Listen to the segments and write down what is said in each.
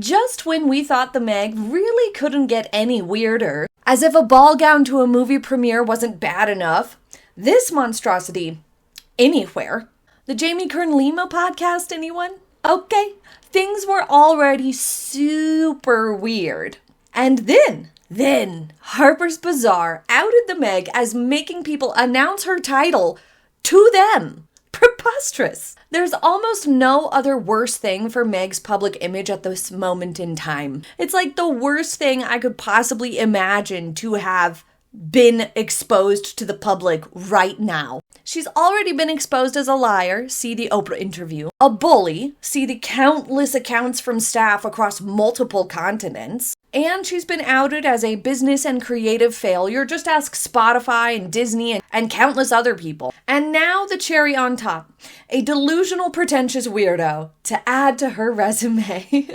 Just when we thought the Meg really couldn't get any weirder, as if a ball gown to a movie premiere wasn't bad enough, this monstrosity, anywhere. The Jamie Kern Lima podcast, anyone? Okay, things were already super weird. And then Harper's Bazaar outed the Meg as making people announce her title to them. Preposterous. There's almost no other worse thing for Meg's public image at this moment in time. It's like the worst thing I could possibly imagine to have been exposed to the public right now. She's already been exposed as a liar, see the Oprah interview, a bully, see the countless accounts from staff across multiple continents, and she's been outed as a business and creative failure, just ask Spotify and Disney and countless other people. And now the cherry on top, a delusional, pretentious weirdo to add to her resume.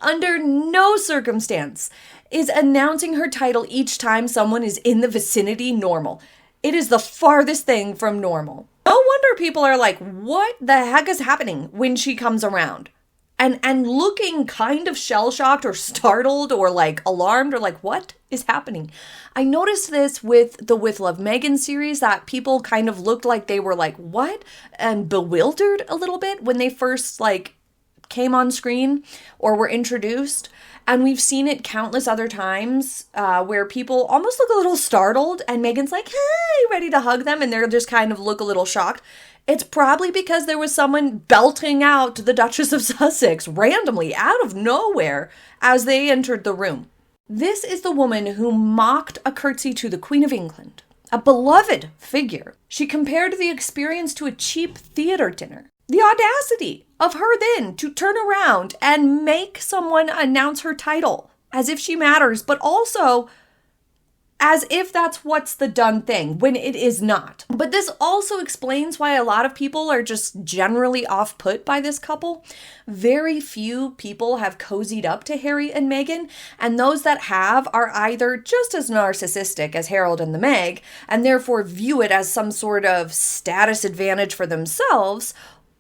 Under no circumstance is announcing her title each time someone is in the vicinity normal. It is the farthest thing from normal. No wonder people are like, what the heck is happening when she comes around? And looking kind of shell-shocked or startled or like alarmed or like, what is happening? I noticed this with the With Love Meghan series, that people kind of looked like they were like, what? And bewildered a little bit when they first like came on screen or were introduced. And we've seen it countless other times where people almost look a little startled and Meghan's like, hey, ready to hug them. And they're just kind of look a little shocked. It's probably because there was someone belting out the Duchess of Sussex randomly out of nowhere as they entered the room. This is the woman who mocked a curtsy to the Queen of England, a beloved figure. She compared the experience to a cheap theater dinner. The audacity of her then to turn around and make someone announce her title as if she matters, but also as if that's what's the done thing when it is not. But this also explains why a lot of people are just generally off-put by this couple. Very few people have cozied up to Harry and Meghan, and those that have are either just as narcissistic as Harold and the Meg, and therefore view it as some sort of status advantage for themselves,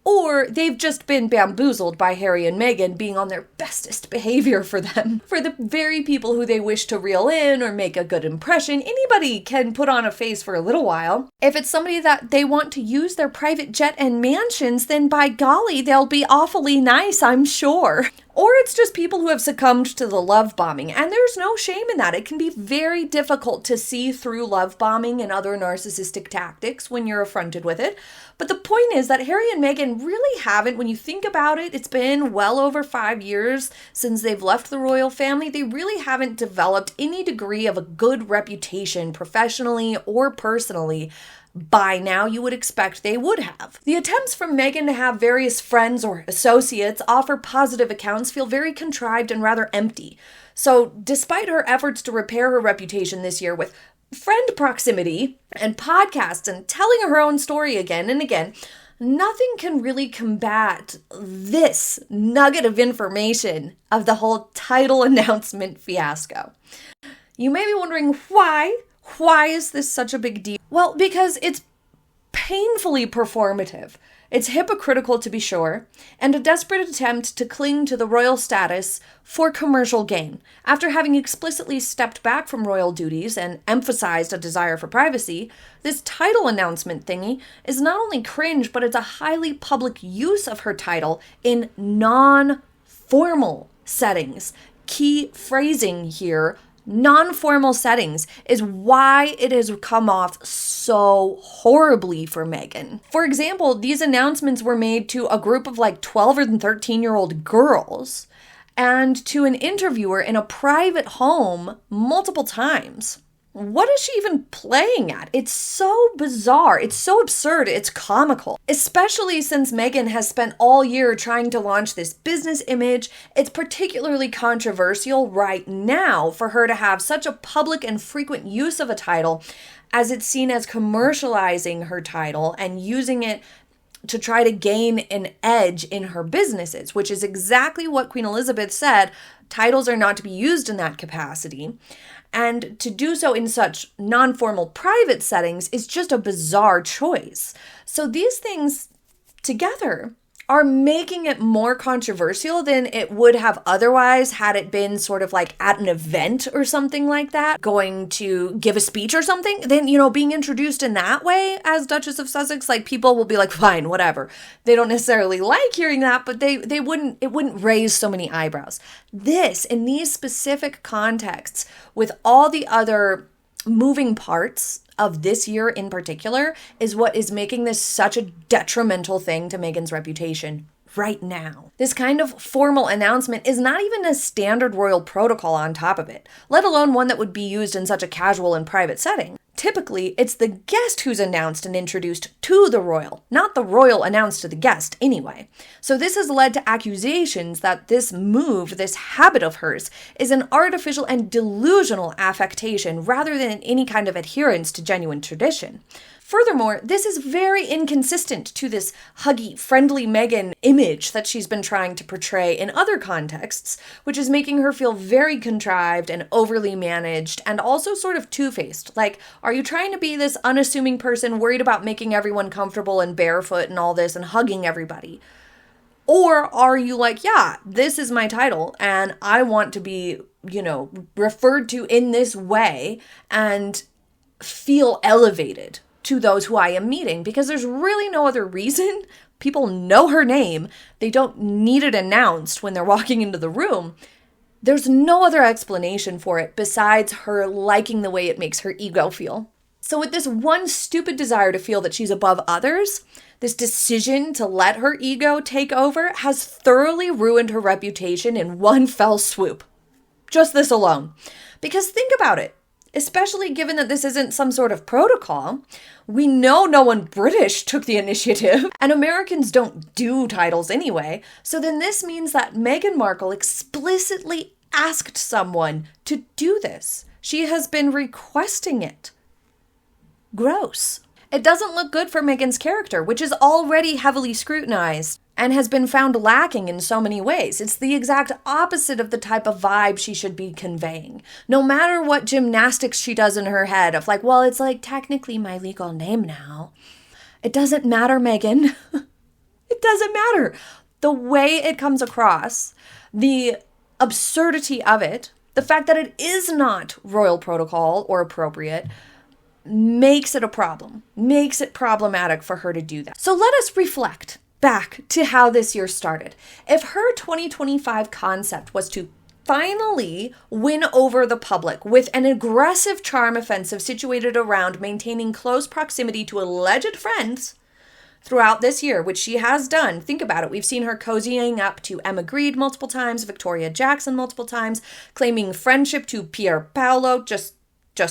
or they've just been bamboozled by Harry and Meghan being on their bestest behavior for them. For the very people who they wish to reel in or make a good impression, anybody can put on a face for a little while. If it's somebody that they want to use their private jet and mansions, then by golly, they'll be awfully nice, I'm sure. Or it's just people who have succumbed to the love bombing, and there's no shame in that. It can be very difficult to see through love bombing and other narcissistic tactics when you're affronted with it. But the point is that Harry and Meghan really haven't, when you think about it, it's been well over 5 years since they've left the royal family. They really haven't developed any degree of a good reputation professionally or personally. By now, you would expect they would have. The attempts from Meghan to have various friends or associates offer positive accounts feel very contrived and rather empty. So, despite her efforts to repair her reputation this year with friend proximity and podcasts and telling her own story again and again, nothing can really combat this nugget of information of the whole title announcement fiasco. You may be wondering why. Why is this such a big deal? Well, because it's painfully performative. It's hypocritical, to be sure, and a desperate attempt to cling to the royal status for commercial gain. After having explicitly stepped back from royal duties and emphasized a desire for privacy, this title announcement thingy is not only cringe, but it's a highly public use of her title in non-formal settings. Key phrasing here, non-formal settings, is why it has come off so horribly for Meghan. For example, these announcements were made to a group of like 12 and 13-year-old girls and to an interviewer in a private home multiple times. What is she even playing at? It's so bizarre. It's so absurd. It's comical. Especially since Meghan has spent all year trying to launch this business image. It's particularly controversial right now for her to have such a public and frequent use of a title, as it's seen as commercializing her title and using it to try to gain an edge in her businesses, which is exactly what Queen Elizabeth said. Titles are not to be used in that capacity. And to do so in such non-formal private settings is just a bizarre choice. So these things together are making it more controversial than it would have otherwise had it been sort of like at an event or something like that, going to give a speech or something. Then, being introduced in that way as Duchess of Sussex, like people will be like, fine, whatever. They don't necessarily like hearing that, but it wouldn't raise so many eyebrows. This, in these specific contexts, with all the other moving parts of this year in particular, is what is making this such a detrimental thing to Meghan's reputation right now. This kind of formal announcement is not even a standard royal protocol on top of it, let alone one that would be used in such a casual and private setting. Typically, it's the guest who's announced and introduced to the royal, not the royal announced to the guest anyway. So this has led to accusations that this move, this habit of hers, is an artificial and delusional affectation rather than any kind of adherence to genuine tradition. Furthermore, this is very inconsistent to this huggy, friendly Meghan image that she's been trying to portray in other contexts, which is making her feel very contrived and overly managed and also sort of two-faced. Like, are you trying to be this unassuming person worried about making everyone comfortable and barefoot and all this and hugging everybody? Or are you like, yeah, this is my title and I want to be, referred to in this way and feel elevated to those who I am meeting, because there's really no other reason. People know her name. They don't need it announced when they're walking into the room. There's no other explanation for it besides her liking the way it makes her ego feel. So with this one stupid desire to feel that she's above others, this decision to let her ego take over has thoroughly ruined her reputation in one fell swoop. Just this alone. Because think about it. Especially given that this isn't some sort of protocol. We know no one British took the initiative, and Americans don't do titles anyway. So then this means that Meghan Markle explicitly asked someone to do this. She has been requesting it. Gross. It doesn't look good for Meghan's character, which is already heavily scrutinized and has been found lacking in so many ways. It's the exact opposite of the type of vibe she should be conveying. No matter what gymnastics she does in her head of like, well, it's like technically my legal name now. It doesn't matter, Meghan. It doesn't matter. The way it comes across, the absurdity of it, the fact that it is not royal protocol or appropriate, makes it a problem, makes it problematic for her to do that. So let us reflect back to how this year started. If her 2025 concept was to finally win over the public with an aggressive charm offensive situated around maintaining close proximity to alleged friends throughout this year, which she has done. Think about it. We've seen her cozying up to Emma Grede multiple times, Victoria Jackson multiple times, claiming friendship to Pier Paolo. Just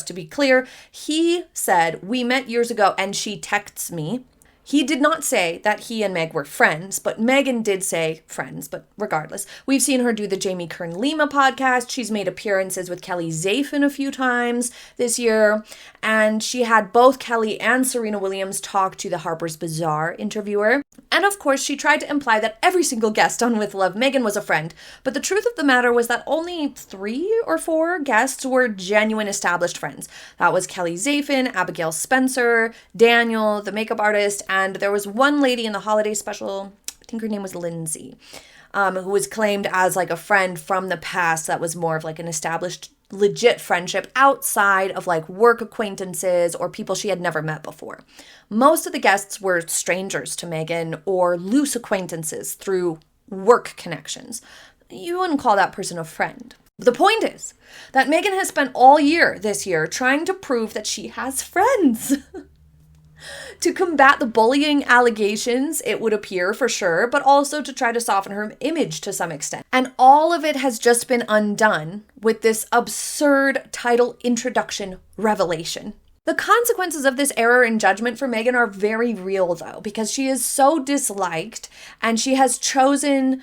to be clear, he said, we met years ago and she texts me. He did not say that he and Meg were friends, but Meghan did say friends, but regardless. We've seen her do the Jamie Kern-Lima podcast. She's made appearances with Kelly Zafin a few times this year, and she had both Kelly and Serena Williams talk to the Harper's Bazaar interviewer. And of course, she tried to imply that every single guest on With Love Meghan was a friend, but the truth of the matter was that only 3 or 4 guests were genuine established friends. That was Kelly Zafin, Abigail Spencer, Daniel, the makeup artist, and there was one lady in the holiday special, I think her name was Lindsay, who was claimed as like a friend from the past that was more of like an established legit friendship outside of like work acquaintances or people she had never met before. Most of the guests were strangers to Meghan or loose acquaintances through work connections. You wouldn't call that person a friend. The point is that Meghan has spent all year this year trying to prove that she has friends. To combat the bullying allegations, it would appear for sure, but also to try to soften her image to some extent. And all of it has just been undone with this absurd title introduction revelation. The consequences of this error in judgment for Meghan are very real, though, because she is so disliked and she has chosen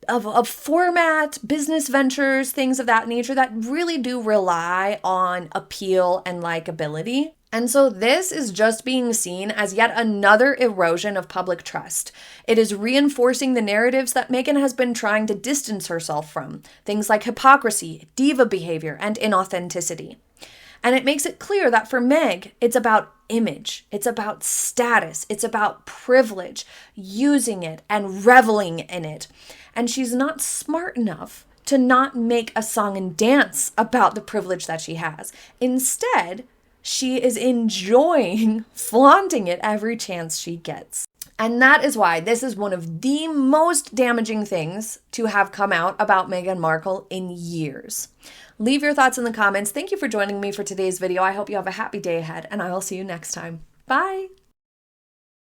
of format, business ventures, things of that nature that really do rely on appeal and likability. And so this is just being seen as yet another erosion of public trust. It is reinforcing the narratives that Meghan has been trying to distance herself from, things like hypocrisy, diva behavior, and inauthenticity. And it makes it clear that for Meg, it's about image, it's about status, it's about privilege, using it and reveling in it. And she's not smart enough to not make a song and dance about the privilege that she has. Instead, she is enjoying flaunting it every chance she gets. And that is why this is one of the most damaging things to have come out about Meghan Markle in years. Leave your thoughts in the comments. Thank you for joining me for today's video. I hope you have a happy day ahead, and I will see you next time. Bye!